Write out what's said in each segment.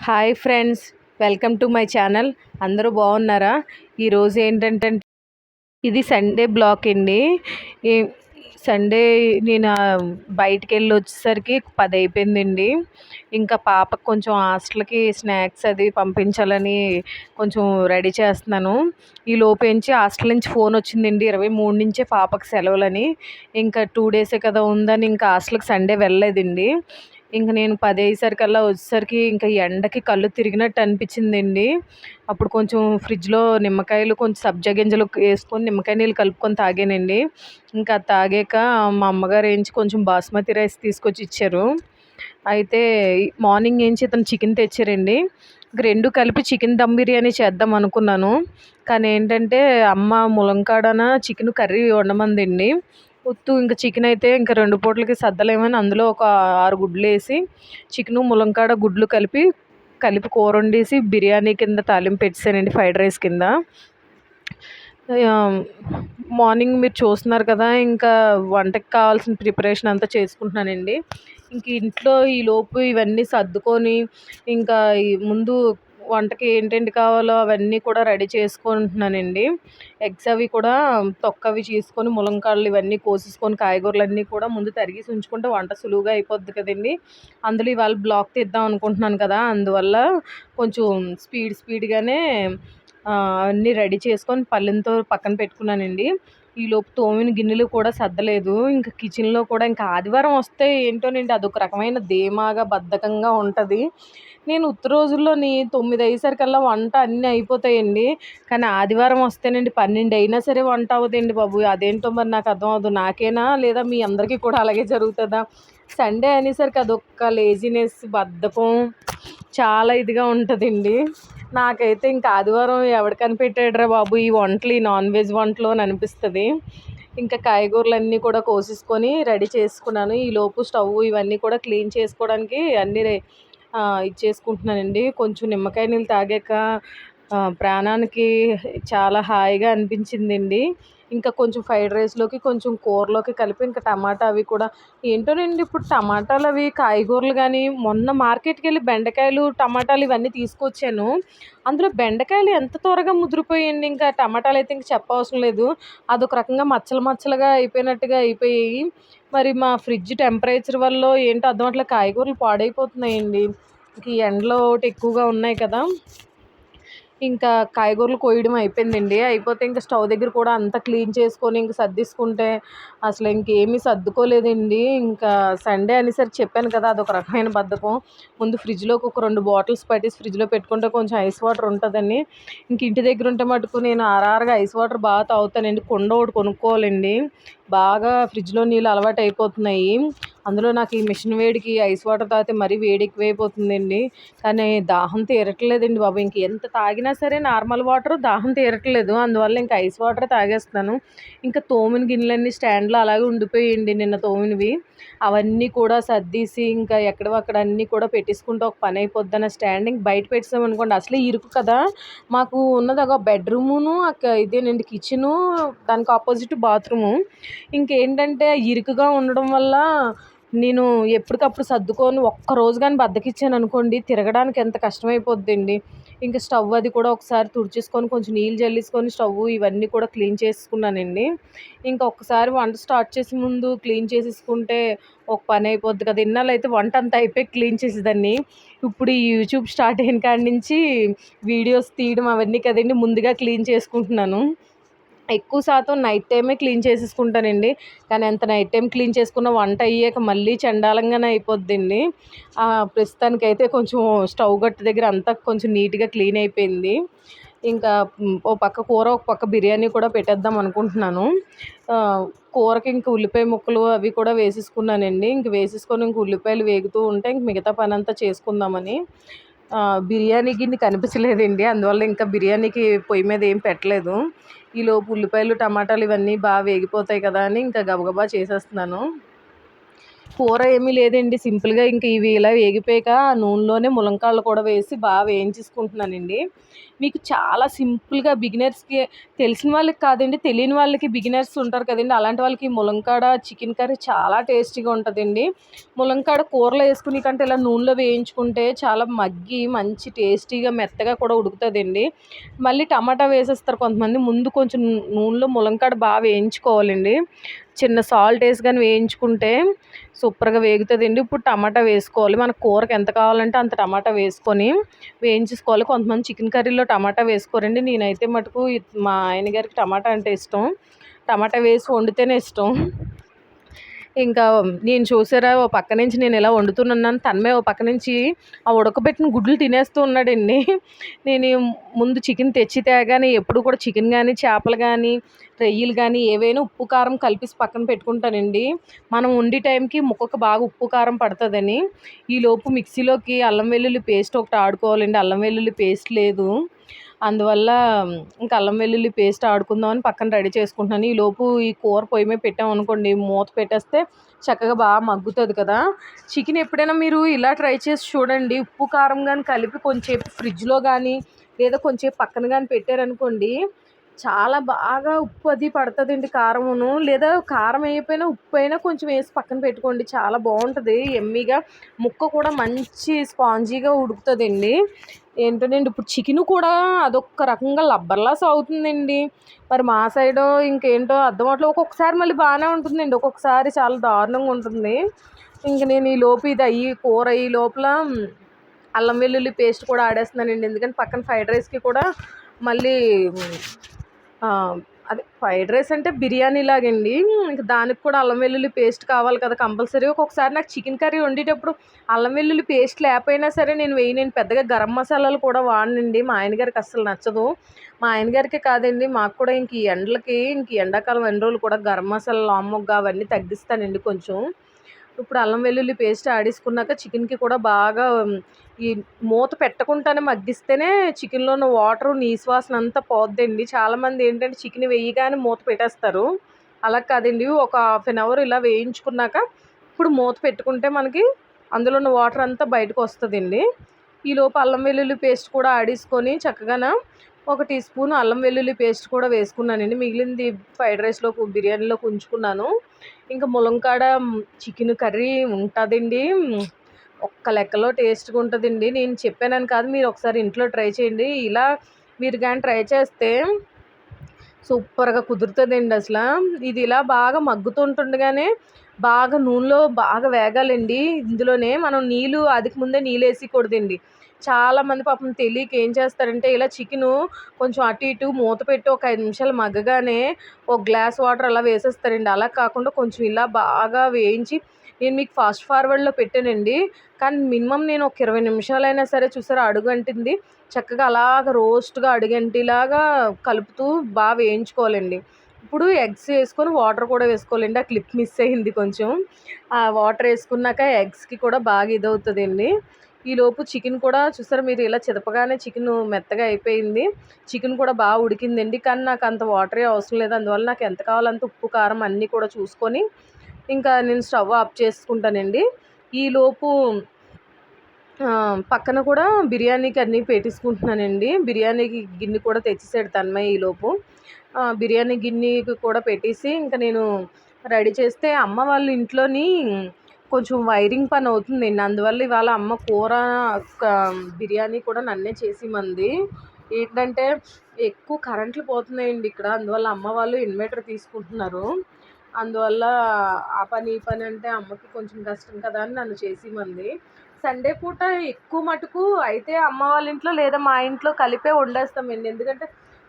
Hi friends, welcome to my channel. అందరూ బాగున్నారా? ఈరోజు ఏంటంటే ఇది సండే బ్లాక్ అండి. ఈ సండే నేను బయటికి వెళ్ళి వచ్చేసరికి 10 అయిపోయిందండి. ఇంకా పాపకు కొంచెం హాస్టల్కి స్నాక్స్ అది పంపించాలని కొంచెం రెడీ చేస్తున్నాను. ఈ లోపేంచి హాస్టల్ నుంచి ఫోన్ వచ్చిందండి, 23 నుంచే పాపకు సెలవులని. ఇంకా 2 డేసే కదా ఉందని ఇంకా హాస్టల్కి సండే వెళ్ళలేదండి. ఇంక నేను 10 అయ్యేసరికల్లా వచ్చేసరికి ఇంకా ఎండకి కళ్ళు తిరిగినట్టు అనిపించిందండి. అప్పుడు కొంచెం ఫ్రిడ్జ్లో నిమ్మకాయలు కొంచెం సబ్జా గింజలు వేసుకొని నిమ్మకాయ నీళ్ళు కలుపుకొని తాగానండి. ఇంకా తాగాక మా అమ్మగారు కొంచెం బాస్మతి రైస్ తీసుకొచ్చి ఇచ్చారు. అయితే మార్నింగ్ ఇతను చికెన్ తెచ్చారండి. రెండు కలిపి చికెన్ దమ్ బిర్యానీ చేద్దాం అనుకున్నాను. కానీ ఏంటంటే అమ్మ ములంకాడన చికెన్ కర్రీ వండమందండి. ఇంకా చికెన్ అయితే ఇంకా 2 పూటలకి సర్దలేమని అందులో ఒక 6 గుడ్లు వేసి చికెను ములంకాడ గుడ్లు కలిపి కూర వండేసి బిర్యానీ కింద తాలింపు పెట్టేసానండి, ఫ్రైడ్ రైస్ కింద. మార్నింగ్ మీరు చూస్తున్నారు కదా, ఇంకా వంటకి కావాల్సిన ప్రిపరేషన్ అంతా చేసుకుంటున్నానండి. ఇంక ఇంట్లో ఈలోపు ఇవన్నీ సర్దుకొని ఇంకా ఈ ముందు వంటకి ఏంటేంటి కావాలో అవన్నీ కూడా రెడీ చేసుకుంటున్నానండి. ఎగ్స్ అవి కూడా తొక్కవి చేసుకొని ములంకాడలు ఇవన్నీ కోసేసుకొని కాయగూరలన్నీ కూడా ముందు తరిగేసి ఉంచుకుంటే వంట సులువుగా అయిపోద్ది కదండి. అందులో ఇవాళ బ్లాక్ తీద్దాం అనుకుంటున్నాను కదా, అందువల్ల కొంచెం స్పీడ్గానే అన్నీ రెడీ చేసుకొని పళ్ళెంతో పక్కన పెట్టుకున్నానండి. ఈలోపు తోమిన గిన్నెలు కూడా సర్దలేదు. ఇంకా కిచెన్లో కూడా ఇంకా ఆదివారం వస్తే ఏంటోనండి, అదొక రకమైన ధీమాగా బద్ధకంగా ఉంటుంది. నేను ఉత్త రోజుల్లోని 9 అయ్యేసరికల్లా వంట అన్నీ అయిపోతాయండి. కానీ ఆదివారం వస్తేనండి 12 అయినా సరే వంట అవ్వదండి బాబు. అదేంటో మరి నాకు అర్థం అవ్వదు. నాకేనా లేదా మీ అందరికీ కూడా అలాగే జరుగుతుందా? సండే అనేసరికి అదొక లేజినెస్, బద్ధకం చాలా ఇదిగా ఉంటుందండి. నాకైతే ఇంకా ఆదివారం ఎవడు కనిపెట్టాడురా బాబు ఈ వంటలు, ఈ నాన్ వెజ్ వంటలు అని అనిపిస్తుంది. ఇంకా కాయగూరలన్నీ కూడా కోసేసుకొని రెడీ చేసుకున్నాను. ఈలోపు స్టవ్ ఇవన్నీ కూడా క్లీన్ చేసుకోవడానికి అన్నీ ఇచ్చేసుకుంటున్నానండి. కొంచెం నిమ్మకాయ నీళ్ళు తాగాక ప్రాణానికి చాలా హాయిగా అనిపించిందండి. ఇంకా కొంచెం ఫ్రైడ్ రైస్లోకి కొంచెం కూరలోకి కలిపి ఇంకా టమాటా అవి కూడా ఏంటోనండి, ఇప్పుడు టమాటాలు అవి కాయగూరలు కానీ మొన్న మార్కెట్కి వెళ్ళి బెండకాయలు టమాటాలు ఇవన్నీ తీసుకొచ్చాను. అందులో బెండకాయలు ఎంత త్వరగా ముదిరిపోయాయండి. ఇంకా టమాటాలు అయితే ఇంక చెప్పవసరం లేదు. అదొక రకంగా మచ్చలు మచ్చలుగా అయిపోయినట్టుగా అయిపోయాయి. మరి మా ఫ్రిడ్జ్ టెంపరేచర్ వల్ల ఏంటో అర్థం అట్లా కాయగూరలు పాడైపోతున్నాయండి. ఇంక ఈ ఎండలో ఒకటి ఎక్కువగా ఉన్నాయి కదా, ఇంకా కాయగూరలు కోయడం అయిపోయిందండి. అయిపోతే ఇంకా స్టవ్ దగ్గర కూడా అంతా క్లీన్ చేసుకొని ఇంక సర్దేసుకుంటే అసలు ఇంకేమీ సర్దుకోలేదండి. ఇంకా సండే అనేసరికి చెప్పాను కదా, అదొక రకమైన బద్ధకం. ముందు ఫ్రిడ్జ్లోకి ఒక 2 బాటిల్స్ పట్టేసి ఫ్రిడ్జ్లో పెట్టుకుంటే కొంచెం ఐస్ వాటర్ ఉంటుందని. ఇంక ఇంటి దగ్గర ఉంటే మటుకు నేను ఆరారుగా ఐస్ వాటర్ బాగా తాగుతానండి. కుండ ఒకటి కొనుక్కోవాలండి. బాగా ఫ్రిడ్జ్లో నీళ్ళు అలవాటు అయిపోతున్నాయి. అందులో నాకు ఈ మిషన్ వేడికి ఐస్ వాటర్ తాగితే మరీ వేడి ఎక్కువైపోతుందండి. కానీ దాహం తీరట్లేదండి బాబు. ఇంక ఎంత తాగినా సరే నార్మల్ వాటర్ దాహం తీరట్లేదు. అందువల్ల ఇంకా ఐస్ వాటర్ తాగేస్తున్నాను. ఇంకా తోమిన గిన్నెలన్నీ స్టాండ్లో అలాగే ఉండిపోయాయండి నిన్న తోమినవి. అవన్నీ కూడా సర్దేసి ఇంకా ఎక్కడవక్కడ అన్నీ కూడా పెట్టేసుకుంటే ఒక పని అయిపోద్దన్న స్టాండ్ ఇంక బయట పెట్టేసామనుకోండి అసలే ఇరుకు కదా. మాకు ఉన్నది ఒక బెడ్రూమును ఇదేనండి కిచెను, దానికి ఆపోజిట్ బాత్రూము. ఇంకేంటంటే ఇరుకుగా ఉండడం వల్ల నేను ఎప్పటికప్పుడు సర్దుకొని ఒక్కరోజు కానీ బద్దకిచ్చాను అనుకోండి, తిరగడానికి ఎంత కష్టమైపోద్దండి. ఇంకా స్టవ్ అది కూడా ఒకసారి తుడిచేసుకొని కొంచెం నీళ్ళు జల్లేసుకొని స్టవ్ ఇవన్నీ కూడా క్లీన్ చేసుకున్నానండి. ఇంకా ఒక్కసారి వంట స్టార్ట్ చేసే ముందు క్లీన్ చేసేసుకుంటే ఒక పని అయిపోద్ది కదా. ఇన్నాళ్ళు అయితే వంట అంతా అయిపోయి క్లీన్ చేసేదాన్ని. ఇప్పుడు ఈ యూట్యూబ్ స్టార్ట్ అయిన కాడి నుంచి వీడియోస్ తీయడం అవన్నీ కదండి, ముందుగా క్లీన్ చేసుకుంటున్నాను. ఎక్కువ శాతం నైట్ టైమే క్లీన్ చేసేసుకుంటానండి. కానీ ఎంత నైట్ టైం క్లీన్ చేసుకున్న వంట అయ్యాక మళ్ళీ చండాలంగానే అయిపోద్దండి. ప్రస్తుతానికైతే కొంచెం స్టవ్ గట్టు దగ్గర అంతా కొంచెం నీట్గా క్లీన్ అయిపోయింది. ఇంకా ఓ పక్క కూర, ఒక పక్క బిర్యానీ కూడా పెట్టేద్దాం అనుకుంటున్నాను. కూరకి ఇంక ఉల్లిపాయ ముక్కలు అవి కూడా వేసేసుకున్నానండి. ఇంక వేసేసుకొని ఇంక ఉల్లిపాయలు వేగుతూ ఉంటే ఇంక మిగతా పని అంతా చేసుకుందామని. బిర్యానీ గిన్నె కనిపించలేదండి, అందువల్ల ఇంకా బిర్యానీకి పొయ్యి మీద ఏం పెట్టలేదు. ఈలోపు ఉల్లిపాయలు టమాటాలు ఇవన్నీ బాగా వేగిపోతాయి కదా అని ఇంకా గబగబా చేసేస్తున్నాను. కూర ఏమీ లేదండి, సింపుల్గా ఇంక ఇవి ఇలా వేగిపోయాక నూనెలోనే ములంకాడలు కూడా వేసి బాగా వేయించేసుకుంటున్నానండి. మీకు చాలా సింపుల్గా బిగినర్స్కి, తెలిసిన వాళ్ళకి కాదండి, తెలియని వాళ్ళకి బిగినర్స్ ఉంటారు కదండి, అలాంటి వాళ్ళకి ములంకాడ చికెన్ కర్రీ చాలా టేస్టీగా ఉంటుందండి. ములంకాడ కూరలో వేసుకుని కంటే ఇలా నూనెలో వేయించుకుంటే చాలా మగ్గి మంచి టేస్టీగా మెత్తగా కూడా ఉడుకుతుందండి. మళ్ళీ టమాటా వేసేస్తారు కొంతమంది, ముందు కొంచెం నూనెలో ములంకాడ బాగా వేయించుకోవాలండి. చిన్న సాల్ట్ వేసి కానీ వేయించుకుంటే సూపర్గా వేగుతుందండి. ఇప్పుడు టమాటా వేసుకోవాలి, మన కూరకి ఎంత కావాలంటే అంత టమాటా వేసుకొని వేయించేసుకోవాలి. కొంతమంది చికెన్ కర్రీలో టమాటా వేసుకోరండి, నేనైతే మటుకు మా ఆయన గారికి టమాటా అంటే ఇష్టం, టమాటా వేసి వండితేనే ఇష్టం. ఇంకా నేను చూసారా, ఓ పక్క నుంచి నేను ఇలా వండుతున్నాను, తన్మే ఓ పక్క నుంచి ఆ ఉడకబెట్టిన గుడ్లు తినేస్తూ ఉన్నాడండి. నేను ముందు చికెన్ తెచ్చి తేగానే ఎప్పుడు కూడా చికెన్ కానీ చేపలు కానీ రొయ్యలు కానీ ఏవైనా ఉప్పు కారం కలిపేసి పక్కన పెట్టుకుంటానండి, మనం వండే టైంకి ముక్కకు బాగా ఉప్పు కారం పడుతుందని. ఈలోపు మిక్సీలోకి అల్లం వెల్లుల్లి పేస్ట్ ఒకటి ఆడుకోవాలండి, అల్లం వెల్లుల్లి పేస్ట్ లేదు, అందువల్ల ఇంకా అల్లం వెల్లుల్లి పేస్ట్ ఆడుకుందామని పక్కన రెడీ చేసుకుంటున్నాను. ఈలోపు ఈ కూర పొయ్యి మీద పెట్టామనుకోండి, మూత పెట్టేస్తే చక్కగా బాగా మగ్గుతుంది కదా. చికెన్ ఎప్పుడైనా మీరు ఇలా ట్రై చేసి చూడండి, ఉప్పు కారం కానీ కలిపి కొంచెంసేపు ఫ్రిడ్జ్లో కానీ లేదా కొంచెంసేపు పక్కన కానీ పెట్టారనుకోండి, చాలా బాగా ఉప్పు అది పడుతుందండి, కారమును, లేదా కారం వేయకపోయినా ఉప్పు అయినా కొంచెం వేసి పక్కన పెట్టుకోండి, చాలా బాగుంటుంది ఎమ్మీగా, ముక్క కూడా మంచి స్పాంజీగా ఉడుకుతుందండి. ఏంటోనండి ఇప్పుడు చికెన్ కూడా అదొక రకంగా లబ్బర్లా సాగుతుందండి, మరి మా సైడు ఇంకేంటో అర్థం అవట్లేదు. ఒక్కొక్కసారి మళ్ళీ బాగానే ఉంటుందండి, ఒక్కొక్కసారి చాలా దారుణంగా ఉంటుంది. ఇంక నేను ఈ లోపు ఇది అయ్యి కూర ఈ లోపల అల్లం వెల్లుల్లి పేస్ట్ కూడా ఆడేస్తున్నానండి, ఎందుకంటే పక్కన ఫ్రైడ్ రైస్కి కూడా మళ్ళీ అదే ఫ్రైడ్ రైస్ అంటే బిర్యానీ లాగండి, ఇంకా దానికి కూడా అల్లం వెల్లుల్లి పేస్ట్ కావాలి కదా కంపల్సరీ. ఒక్కొక్కసారి నాకు చికెన్ కర్రీ వండేటప్పుడు అల్లం వెల్లుల్లి పేస్ట్ లేకపోయినా సరే నేను పెద్దగా గరం మసాలాలు కూడా వాడనండి, మా ఆయన గారికి అస్సలు నచ్చదు. మా ఆయన గారికి కాదండి, మాకు కూడా ఇంక ఈ ఎండలకి, ఇంక ఎండాకాలం ఎన్ని రోజులు కూడా గరం మసాలా లామొగ్గ అవన్నీ తగ్గిస్తానండి కొంచెం. ఇప్పుడు అల్లం వెల్లుల్లి పేస్ట్ ఆడేసుకున్నాక చికెన్కి కూడా బాగా ఈ మూత పెట్టకుండానే మగ్గిస్తేనే చికెన్లో ఉన్న వాటరు నీసు వాసన అంతా పోద్దండి. చాలామంది ఏంటంటే చికెన్ వేయగానే మూత పెట్టేస్తారు, అలా కాదండి, ఒక హాఫ్ అన్ అవర్ ఇలా వేయించుకున్నాక ఇప్పుడు మూత పెట్టుకుంటే మనకి అందులో ఉన్న వాటర్ అంతా బయటకు వస్తుందండి. ఈలోపు అల్లం వెల్లుల్లి పేస్ట్ కూడా ఆడేసుకొని చక్కగా ఒక టీ స్పూన్ అల్లం వెల్లుల్లి పేస్ట్ కూడా వేసుకున్నానండి, మిగిలింది ఫ్రైడ్ రైస్లో బిర్యానీలోకి ఉంచుకున్నాను. ఇంకా ములంకాడ చికెన్ కర్రీ ఉంటుందండి, ఒక్క లెక్కలో టేస్ట్గా ఉంటుందండి. నేను చెప్పానని కాదు, మీరు ఒకసారి ఇంట్లో ట్రై చేయండి, ఇలా మీరు కానీ ట్రై చేస్తే సూపర్గా కుదురుతుందండి అసలు. ఇది ఇలా బాగా మగ్గుతుంటుండగానే బాగా నూనెలో బాగా వేగాలండి, ఇందులోనే మనం నీళ్ళు అదికి ముందే నీళ్ళు వేసేయకూడదండి. చాలామంది పాపం తెలియక ఏం చేస్తారంటే ఇలా చికెను కొంచెం అటు ఇటు మూత పెట్టి ఒక 5 నిమిషాలు మగ్గగానే ఒక గ్లాస్ వాటర్ అలా వేసేస్తారండి, అలా కాకుండా కొంచెం ఇలా బాగా వేయించి, నేను మీకు ఫాస్ట్ ఫార్వర్డ్లో పెట్టానండి, కానీ మినిమం నేను ఒక 20 నిమిషాలైనా సరే చూసారా అడుగంటింది, చక్కగా అలాగ రోస్ట్గా అడుగంటిలాగా కలుపుతూ బాగా వేయించుకోవాలండి. ఇప్పుడు ఎగ్స్ వేసుకొని వాటర్ కూడా వేసుకోవాలండి, ఆ క్లిప్ మిస్ అయింది కొంచెం, ఆ వాటర్ వేసుకున్నాక ఎగ్స్కి కూడా బాగా ఇదవుతుందండి. ఈలోపు చికెన్ కూడా చూసారా, మీరు ఇలా చిదపగానే చికెన్ మెత్తగా అయిపోయింది, చికెన్ కూడా బాగా ఉడికిందండి, కానీ నాకు అంత వాటరే అవసరం లేదు, అందువల్ల నాకు ఎంత కావాలంత ఉప్పు కారం అన్నీ కూడా చూసుకొని ఇంకా నేను స్టవ్ ఆఫ్ చేసుకుంటానండి. ఈలోపు పక్కన కూడా బిర్యానీకి అన్నీ పెట్టేసుకుంటున్నానండి, బిర్యానీకి గిన్నె కూడా తెచ్చేసాడు తన్మయ్య ఈలోపు. బిర్యానీ గిన్నెకి కూడా పెట్టేసి ఇంకా నేను రెడీ చేస్తే అమ్మ వాళ్ళ ఇంట్లోని కొంచెం వైరింగ్ పని అవుతుందండి, అందువల్ల ఇవాళ అమ్మ కూర బిర్యానీ కూడా నన్నే చేసిమంది. ఏంటంటే ఎక్కువ కరెంట్లు పోతున్నాయండి ఇక్కడ, అందువల్ల అమ్మ వాళ్ళు ఇన్వర్టర్ తీసుకుంటున్నారు, అందువల్ల ఆ పని ఈ పని అంటే అమ్మకి కొంచెం కష్టం కదా అని నన్ను చేసిమంది. సండే పూట ఎక్కువ మటుకు అయితే అమ్మ వాళ్ళ ఇంట్లో లేదా మా ఇంట్లో కలిపే వండేస్తామండి, ఎందుకంటే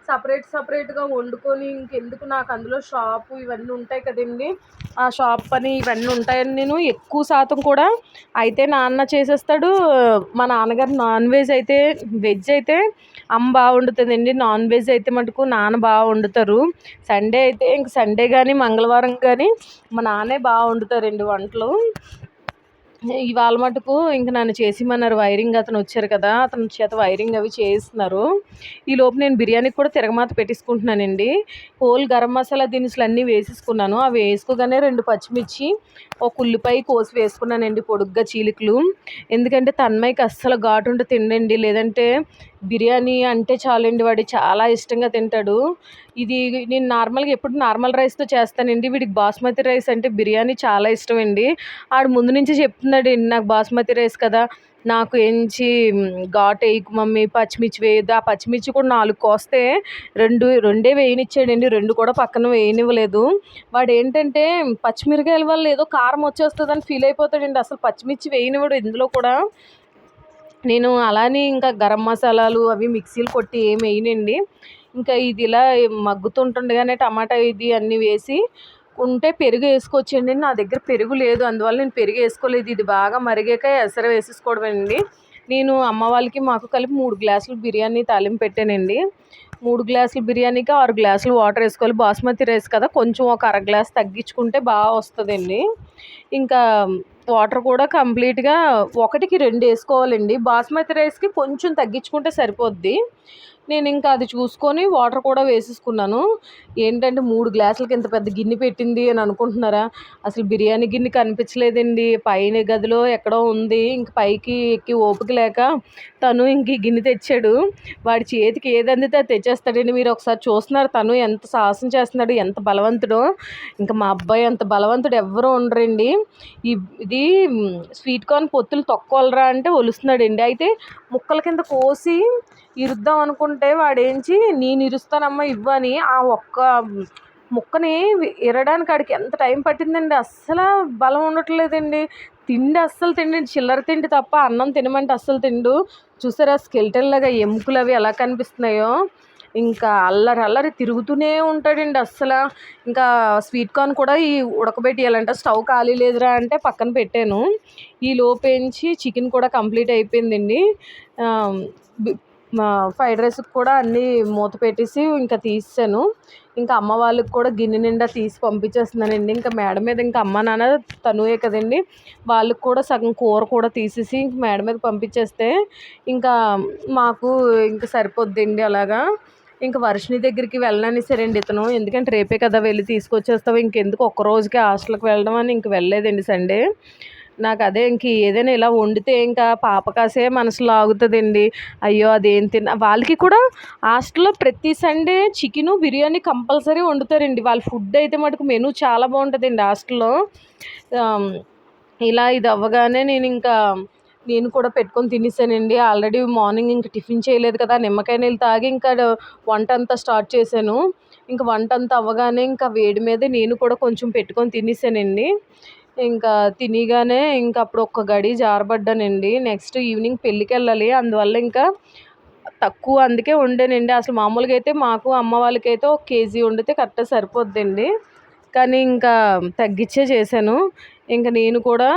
సపరేట్గా వండుకొని ఇంకెందుకు, నాకు అందులో షాపు ఇవన్నీ ఉంటాయి కదండి, ఆ షాప్ పని ఇవన్నీ ఉంటాయని నేను ఎక్కువ శాతం కూడా అయితే నాన్న చేసేస్తాడు. మా నాన్నగారు నాన్ వెజ్ అయితే, వెజ్ అయితే అమ్మ బాగా వండుతుందండి, నాన్ వెజ్ అయితే మటుకు నాన్న బాగా వండుతారు. సండే అయితే ఇంక సండే కానీ మంగళవారం కానీ మా నాన్నే బాగా వండుతారండి వంటలు. ఇవాళ మటుకు ఇంక నన్ను చేసిమన్నారు, వైరింగ్ అతను వచ్చారు కదా, అతని చేత వైరింగ్ అవి చేయిస్తున్నారు. ఈలోపు నేను బిర్యానీకి కూడా తిరగమాత పెట్టేసుకుంటున్నానండి. హోల్ గరం మసాలా దినుసులు అన్నీ వేసేసుకున్నాను, అవి వేసుకోగానే 2 పచ్చిమిర్చి ఒక ఉల్లిపాయ కోసి వేసుకున్నానండి పొడుగ్గా చీలికలు. ఎందుకంటే తన్మయ్యకి అస్సలు ఘాటు ఉంటే తినండి, లేదంటే బిర్యానీ అంటే చాలండి వాడు చాలా ఇష్టంగా తింటాడు. ఇది నేను నార్మల్గా ఎప్పుడు నార్మల్ రైస్తో చేస్తానండి, వీడికి బాస్మతి రైస్ అంటే బిర్యానీ చాలా ఇష్టం అండి. ఆడు ముందు నుంచి చెప్తున్నాడు అండి, నాకు బాస్మతి రైస్ కదా, నాకు ఎంచి ఘాటు వేయకు మమ్మీ, పచ్చిమిర్చి వేయద్దు. ఆ పచ్చిమిర్చి కూడా 4 కోస్తే రెండే వేయనిచ్చాడండి, 2 కూడా పక్కన వేయనివ్వలేదు. వాడు ఏంటంటే పచ్చిమిరకాయల వల్ల ఏదో కారం వచ్చేస్తుందని ఫీల్ అయిపోతాడండి, అసలు పచ్చిమిర్చి వేయనివ్వడు ఇందులో కూడా. నేను అలానే ఇంకా గరం మసాలాలు అవి మిక్సీలు కొట్టి ఏమి వేయనండి. ఇంకా ఇది ఇలా మగ్గుతుంటుండగానే టమాటా ఇది అన్నీ వేసి ఉంటే పెరుగు వేసుకోవచ్చండి. నా దగ్గర పెరుగు లేదు, అందువల్ల నేను పెరుగు వేసుకోలేదు. ఇది బాగా మరిగాక ఎసరు వేసేసుకోవడమేనండి. నేను అమ్మ వాళ్ళకి మాకు కలిపి 3 గ్లాసులు బిర్యానీ తాలింపు పెట్టానండి. 3 గ్లాసుల బిర్యానీకి 6 గ్లాసులు వాటర్ వేసుకోవాలి. బాస్మతి రైస్ కదా, కొంచెం ఒక అర గ్లాస్ తగ్గించుకుంటే బాగా వస్తుందండి. ఇంకా వాటర్ కూడా కంప్లీట్గా 1కి 2 వేసుకోవాలండి. బాస్మతి రైస్కి కొంచెం తగ్గించుకుంటే సరిపోద్ది. నేను ఇంకా అది చూసుకొని వాటర్ కూడా వేసేసుకున్నాను. ఏంటంటే 3 గ్లాసులకి ఇంత పెద్ద గిన్నె పెట్టింది అని అనుకుంటున్నారా? అసలు బిర్యానీ గిన్నె కనిపించలేదండి, పైన గదిలో ఎక్కడో ఉంది. ఇంక పైకి ఎక్కి ఓపిక లేక తను ఇంక ఈ గిన్నె తెచ్చాడు. వాడి చేతికి ఏది అందితే అది తెచ్చేస్తాడండి. మీరు ఒకసారి చూస్తున్నారు తను ఎంత సాహసం చేస్తున్నాడు, ఎంత బలవంతుడో. ఇంకా మా అబ్బాయి అంత బలవంతుడు ఎవ్వరూ ఉండరండి. ఇది స్వీట్ కార్న్ పొత్తులు తొక్కోలరా అంటే ఒలుస్తున్నాడండి. అయితే ముక్కల కింద కోసి ఇరుద్దాం అనుకుంటే వాడేంచి నేను ఇరుస్తానమ్మా ఇవ్వని ఆ ఒక్క ముక్కని ఇరడానికి ఆడికి ఎంత టైం పట్టిందండి. అస్సలు బలం ఉండట్లేదండి. తిండి అస్సలు తిండి, చిల్లర తిండి తప్ప అన్నం తినమంటే అస్సలు తిండు. చూసారా స్కెల్టన్ లాగా ఎముకలు అవి ఎలా కనిపిస్తున్నాయో. ఇంకా అల్లరి తిరుగుతూనే ఉంటాడండి అస్సలు. ఇంకా స్వీట్ కార్న్ కూడా ఈ ఉడకబెట్టేయాలంట. స్టవ్ ఖాళీ లేదురా అంటే పక్కన పెట్టాను. ఈ లోపేంచి చికెన్ కూడా కంప్లీట్ అయిపోయిందండి. ఫ్రైడ్ రైస్కి కూడా అన్నీ మూత పెట్టేసి ఇంకా తీసాను. ఇంకా అమ్మ వాళ్ళకి కూడా గిన్నె నిండా తీసి పంపించేస్తున్నానండి. ఇంకా మేడ మీద ఇంకా అమ్మ నాన్న తనువే కదండి, వాళ్ళకి కూడా సగం కూర కూడా తీసేసి ఇంక మేడ మీద పంపించేస్తే ఇంకా మాకు ఇంకా సరిపోద్దండి. అలాగా ఇంకా వర్షిణి దగ్గరికి వెళ్ళనని సరేండి ఇతను, ఎందుకంటే రేపే కదా వెళ్ళి తీసుకొచ్చేస్తావు, ఇంకెందుకు ఒక్కరోజుకే హాస్టల్కి వెళ్ళడం అని ఇంక వెళ్ళలేదండి సండే. నాకు అదే ఇంక ఏదైనా ఇలా వండితే ఇంకా పాప కాసే మనసులో ఆగుతుందండి. అయ్యో అదేం వాళ్ళకి కూడా హాస్టల్లో ప్రతి సండే చికెను బిర్యానీ కంపల్సరీ వండుతారండి. వాళ్ళ ఫుడ్ అయితే మటుకు మెనూ చాలా బాగుంటుందండి హాస్టల్లో. ఇలా ఇది అవ్వగానే నేను కూడా పెట్టుకొని తినేసానండి. ఆల్రెడీ మార్నింగ్ ఇంక టిఫిన్ చేయలేదు కదా, నిమ్మకాయ నీళ్ళు తాగి ఇంకా వంట అంతా స్టార్ట్ చేశాను. ఇంకా వంట అంతా అవ్వగానే ఇంకా వేడి మీదే నేను కూడా కొంచెం పెట్టుకొని తినేసానండి. ఇంకా తినగానే ఇంకా అప్పుడు ఒక్క గడి జారబడ్డానండి. నెక్స్ట్ ఈవినింగ్ పెళ్ళికి వెళ్ళాలి, అందువల్ల ఇంకా తక్కువ అందుకే వండానండి. అసలు మామూలుగా అయితే మాకు అమ్మ వాళ్ళకైతే 1 కేజీ వండితే కరెక్ట్గా సరిపోద్దండి, కానీ ఇంకా తగ్గించే చేశాను. ఇంకా నేను కూడా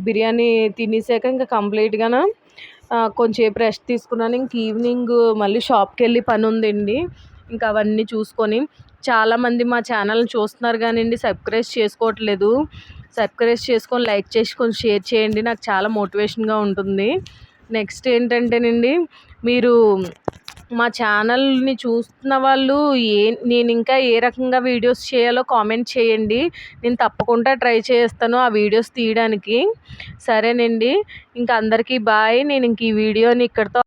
బిర్యానీ తినేసాక ఇంకా కంప్లీట్గా కొంచెంసేపు రెస్ట్ తీసుకున్నాను. ఇంక ఈవినింగ్ మళ్ళీ షాప్కి వెళ్ళి పని ఉందండి. ఇంకా అవన్నీ చూసుకొని, చాలామంది మా ఛానల్ని చూస్తున్నారు కానివ్వండి సబ్స్క్రైబ్ చేసుకోవట్లేదు. సబ్స్క్రైబ్ చేసుకొని లైక్ చేసి కొంచెం షేర్ చేయండి, నాకు చాలా మోటివేషన్గా ఉంటుంది. నెక్స్ట్ ఏంటంటేనండి, మీరు మా ఛానల్ని చూస్తున్న వాళ్ళు నేను ఇంకా ఏ రకంగా వీడియోస్ చేయాలో కామెంట్ చేయండి. నేను తప్పకుండా ట్రై చేస్తాను ఆ వీడియోస్ తీయడానికి. సరేనండి, ఇంకా అందరికీ బాయ్. నేను ఇంక ఈ వీడియోని ఇక్కడితో